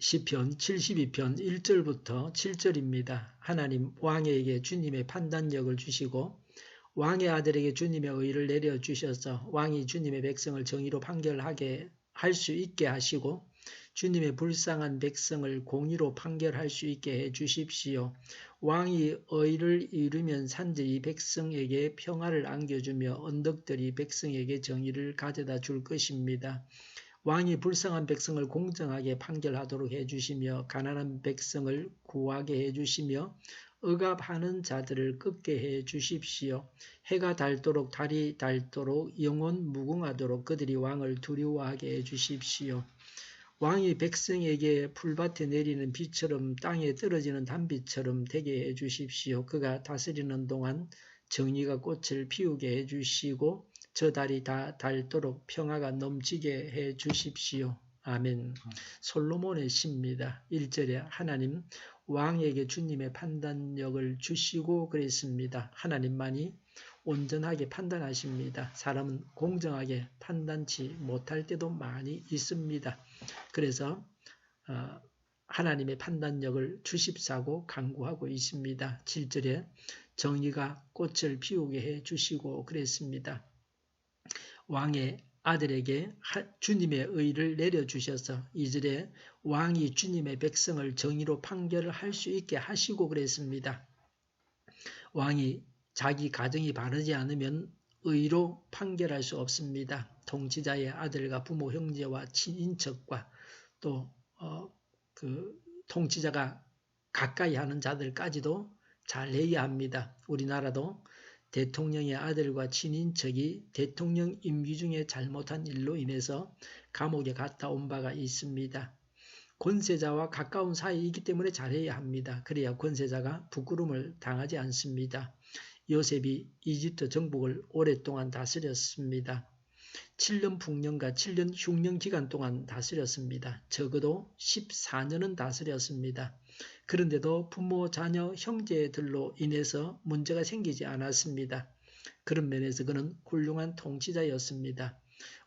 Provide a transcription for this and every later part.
시편 72편 1절부터 7절입니다. 하나님 왕에게 주님의 판단력을 주시고 왕의 아들에게 주님의 의를 내려주셔서 왕이 주님의 백성을 정의로 판결하게 할 수 있게 하시고 주님의 불쌍한 백성을 공의로 판결할 수 있게 해 주십시오. 왕이 의를 이루면 산들이 백성에게 평화를 안겨주며 언덕들이 백성에게 정의를 가져다 줄 것입니다. 왕이 불쌍한 백성을 공정하게 판결하도록 해주시며 가난한 백성을 구하게 해주시며 억압하는 자들을 꺾게 해주십시오. 해가 닳도록 달이 닳도록 영원 무궁하도록 그들이 왕을 두려워하게 해주십시오. 왕이 백성에게 풀밭에 내리는 비처럼 땅에 떨어지는 단비처럼 되게 해주십시오. 그가 다스리는 동안 정의가 꽃을 피우게 해주시고 저 달이 다 닳도록 평화가 넘치게 해주십시오. 아멘. 솔로몬의 시입니다. 1절에 하나님 왕에게 주님의 판단력을 주시고 그랬습니다. 하나님만이 온전하게 판단하십니다. 사람은 공정하게 판단치 못할 때도 많이 있습니다. 그래서 하나님의 판단력을 주십사고 간구하고 있습니다. 7절에 정의가 꽃을 피우게 해주시고 그랬습니다. 왕의 아들에게 주님의 의를 내려주셔서 2절에 왕이 주님의 백성을 정의로 판결을 할 수 있게 하시고 그랬습니다. 왕이 자기 가정이 바르지 않으면 의로 판결할 수 없습니다. 통치자의 아들과 부모 형제와 친인척과 또 통치자가 가까이 하는 자들까지도 잘해야 합니다. 우리나라도 대통령의 아들과 친인척이 대통령 임기 중에 잘못한 일로 인해서 감옥에 갔다 온 바가 있습니다. 권세자와 가까운 사이이기 때문에 잘해야 합니다. 그래야 권세자가 부끄러움을 당하지 않습니다. 요셉이 이집트 정복을 오랫동안 다스렸습니다. 7년 풍년과 7년 흉년 기간 동안 다스렸습니다. 적어도 14년은 다스렸습니다. 그런데도 부모, 자녀, 형제들로 인해서 문제가 생기지 않았습니다. 그런 면에서 그는 훌륭한 통치자였습니다.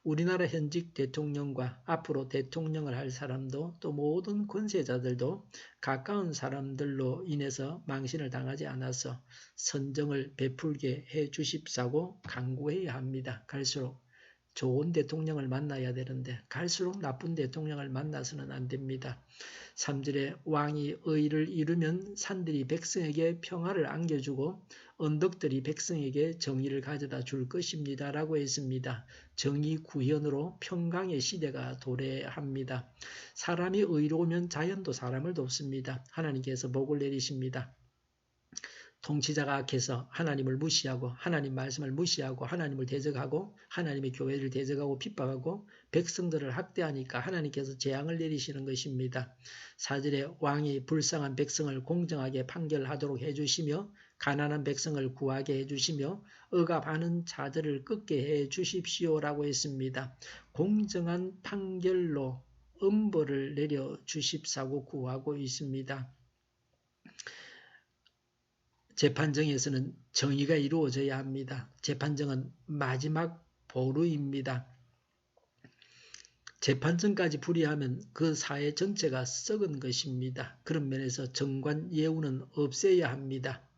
우리나라 현직 대통령과 앞으로 대통령을 할 사람도 또 모든 권세자들도 가까운 사람들로 인해서 망신을 당하지 않아서 선정을 베풀게 해 주십사고 간구해야 합니다. 갈수록 좋은 대통령을 만나야 되는데 갈수록 나쁜 대통령을 만나서는 안 됩니다. 3절에 왕이 의를 이루면 산들이 백성에게 평화를 안겨주고 언덕들이 백성에게 정의를 가져다 줄 것입니다. 라고 했습니다. 정의 구현으로 평강의 시대가 도래합니다. 사람이 의로우면 자연도 사람을 돕습니다. 하나님께서 복을 내리십니다. 통치자가 악해서 하나님을 무시하고 하나님 말씀을 무시하고 하나님을 대적하고 하나님의 교회를 대적하고 핍박하고 백성들을 학대하니까 하나님께서 재앙을 내리시는 것입니다. 4절에 왕이 불쌍한 백성을 공정하게 판결하도록 해주시며 가난한 백성을 구하게 해주시며 억압하는 자들을 꺾게 해주십시오라고 했습니다. 공정한 판결로 엄벌을 내려주십사고 구하고 있습니다. 재판정에서는 정의가 이루어져야 합니다. 재판정은 마지막 보루입니다. 재판정까지 불이하면 그 사회 전체가 썩은 것입니다. 그런 면에서 정관 예우는 없애야 합니다.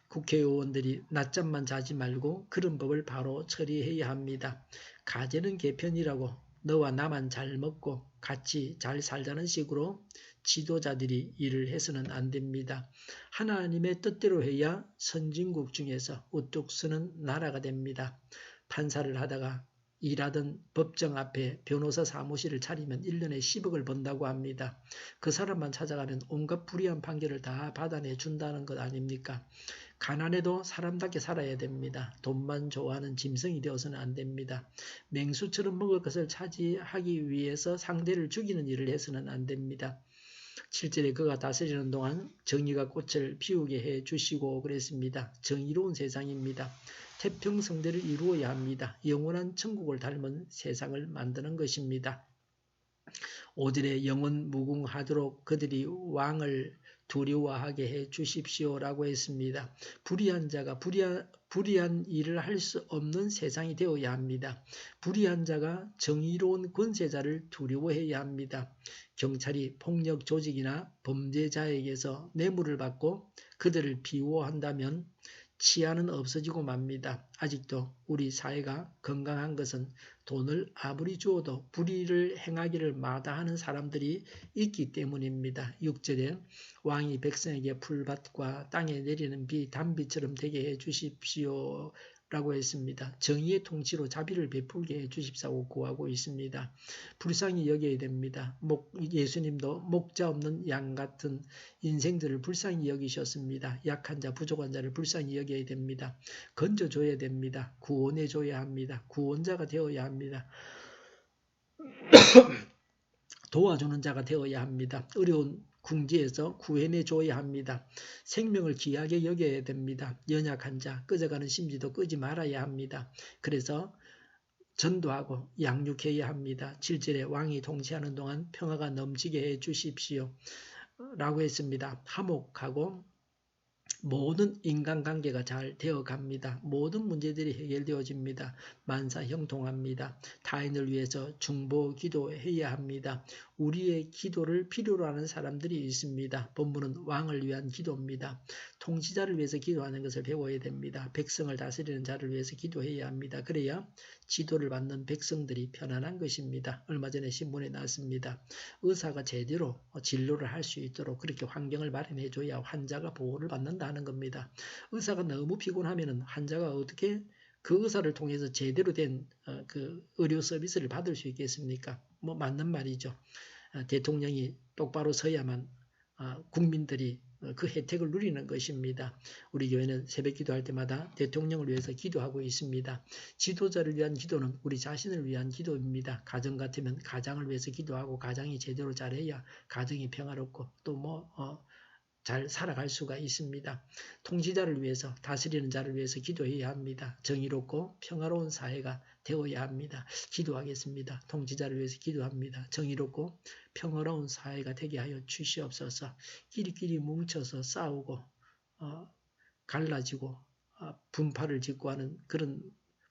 국회의원들이 낮잠만 자지 말고 그런 법을 바로 처리해야 합니다. 가재는 개편이라고 너와 나만 잘 먹고 같이 잘 살자는 식으로 지도자들이 일을 해서는 안 됩니다. 하나님의 뜻대로 해야 선진국 중에서 우뚝 서는 나라가 됩니다. 판사를 하다가 일하던 법정 앞에 변호사 사무실을 차리면 1년에 10억을 번다고 합니다. 그 사람만 찾아가면 온갖 불의한 판결을 다 받아내 준다는 것 아닙니까? 가난해도 사람답게 살아야 됩니다. 돈만 좋아하는 짐승이 되어서는 안 됩니다. 맹수처럼 먹을 것을 차지하기 위해서 상대를 죽이는 일을 해서는 안 됩니다. 7절에 그가 다스리는 동안 정의가 꽃을 피우게 해 주시고 그랬습니다. 정의로운 세상입니다. 태평성대를 이루어야 합니다. 영원한 천국을 닮은 세상을 만드는 것입니다. 5절에 영원 무궁하도록 그들이 왕을 두려워하게 해 주십시오라고 했습니다. 불의한 자가 불의한 일을 할 수 없는 세상이 되어야 합니다. 불의한 자가 정의로운 권세자를 두려워해야 합니다. 경찰이 폭력 조직이나 범죄자에게서 뇌물을 받고 그들을 비호한다면 치안은 없어지고 맙니다. 아직도 우리 사회가 건강한 것은 돈을 아무리 주어도 불의를 행하기를 마다하는 사람들이 있기 때문입니다. 6절에 왕이 백성에게 풀밭과 땅에 내리는 비 단비처럼 되게 해 주십시오 라고 했습니다. 정의의 통치로 자비를 베풀게 해 주십사고 구하고 있습니다. 불쌍히 여겨야 됩니다. 예수님도 목자 없는 양 같은 인생들을 불쌍히 여기셨습니다. 약한 자, 부족한 자를 불쌍히 여겨야 됩니다. 건져줘야 됩니다. 구원해줘야 합니다. 구원자가 되어야 합니다. 도와주는 자가 되어야 합니다. 어려운 궁지에서 구해내줘야 합니다. 생명을 귀하게 여겨야 됩니다. 연약한 자, 꺼져가는 심지도 끄지 말아야 합니다. 그래서 전도하고 양육해야 합니다. 7절에 왕이 통치하는 동안 평화가 넘치게 해 주십시오 라고 했습니다. 화목하고 모든 인간관계가 잘 되어갑니다. 모든 문제들이 해결되어집니다. 만사 형통합니다. 타인을 위해서 중보 기도해야 합니다. 우리의 기도를 필요로 하는 사람들이 있습니다. 본문은 왕을 위한 기도입니다. 통치자를 위해서 기도하는 것을 배워야 됩니다. 백성을 다스리는 자를 위해서 기도해야 합니다. 그래야 지도를 받는 백성들이 편안한 것입니다. 얼마 전에 신문에 나왔습니다. 의사가 제대로 진료를 할 수 있도록 그렇게 환경을 마련해 줘야 환자가 보호를 받는다는 겁니다. 의사가 너무 피곤하면 환자가 어떻게 그 의사를 통해서 제대로 된 그 의료 서비스를 받을 수 있겠습니까? 맞는 말이죠. 대통령이 똑바로 서야만 국민들이 그 혜택을 누리는 것입니다. 우리 교회는 새벽 기도할 때마다 대통령을 위해서 기도하고 있습니다. 지도자를 위한 기도는 우리 자신을 위한 기도입니다. 가정 같으면 가장을 위해서 기도하고 가장이 제대로 잘해야 가정이 평화롭고 또 잘 살아갈 수가 있습니다. 통치자를 위해서 다스리는 자를 위해서 기도해야 합니다. 정의롭고 평화로운 사회가 되어야 합니다. 기도하겠습니다. 통치자를 위해서 기도합니다. 정의롭고 평화로운 사회가 되게 하여 주시옵소서. 끼리끼리 뭉쳐서 싸우고 갈라지고 분파를 짓고 하는 그런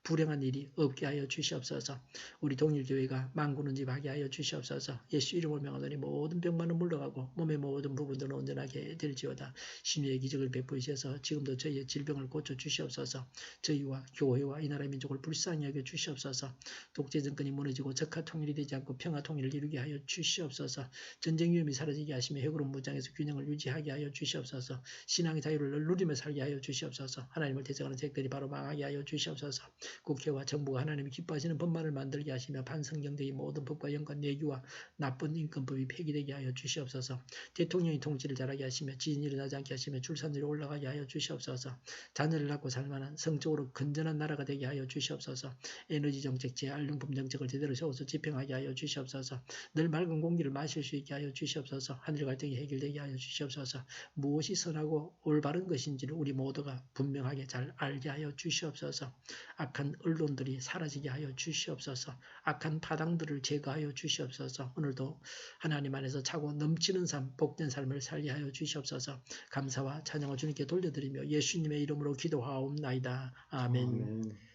불행한 일이 없게 하여 주시옵소서. 우리 동일교회가 만군은집하게 하여 주시옵소서. 예수 이름을 명하노니 모든 병만은 물러가고 몸의 모든 부분들은 온전하게 될지어다. 신유의 기적을 베푸셔서 지금도 저희의 질병을 고쳐 주시옵소서. 저희와 교회와 이 나라 민족을 불쌍히 여겨 주시옵소서. 독재 정권이 무너지고 적화 통일이 되지 않고 평화 통일을 이루게 하여 주시옵소서. 전쟁 위험이 사라지게 하시며 핵으로 무장해서 균형을 유지하게 하여 주시옵소서. 신앙의 자유를 누리며 살게 하여 주시옵소서. 하나님을 대적하는 색들이 바로 망하게 하여 주시옵소서. 국회와 정부가 하나님이 기뻐하시는 법만을 만들게 하시며 반성경제의 모든 법과 연관 내규와 나쁜 인권법이 폐기되게 하여 주시옵소서. 대통령이 통치를 잘하게 하시며 지진이 일어나지 않게 하시며 출산율이 올라가게 하여 주시옵소서. 자녀를 낳고 살만한 성적으로 건전한 나라가 되게 하여 주시옵소서. 에너지 정책, 재활용품 정책을 제대로 세워서 집행하게 하여 주시옵소서. 늘 맑은 공기를 마실 수 있게 하여 주시옵소서. 하늘 갈등이 해결되게 하여 주시옵소서. 무엇이 선하고 올바른 것인지를 우리 모두가 분명하게 잘 알게 하여 주시옵소서. 악한 언론들이 사라지게 하여 주시옵소서. 악한 파당들을 제거하여 주시옵소서. 오늘도 하나님 안에서 차고 넘치는 삶, 복된 삶을 살게 하여 주시옵소서. 감사와 찬양을 주님께 돌려드리며 예수님의 이름으로 기도하옵나이다. 아멘.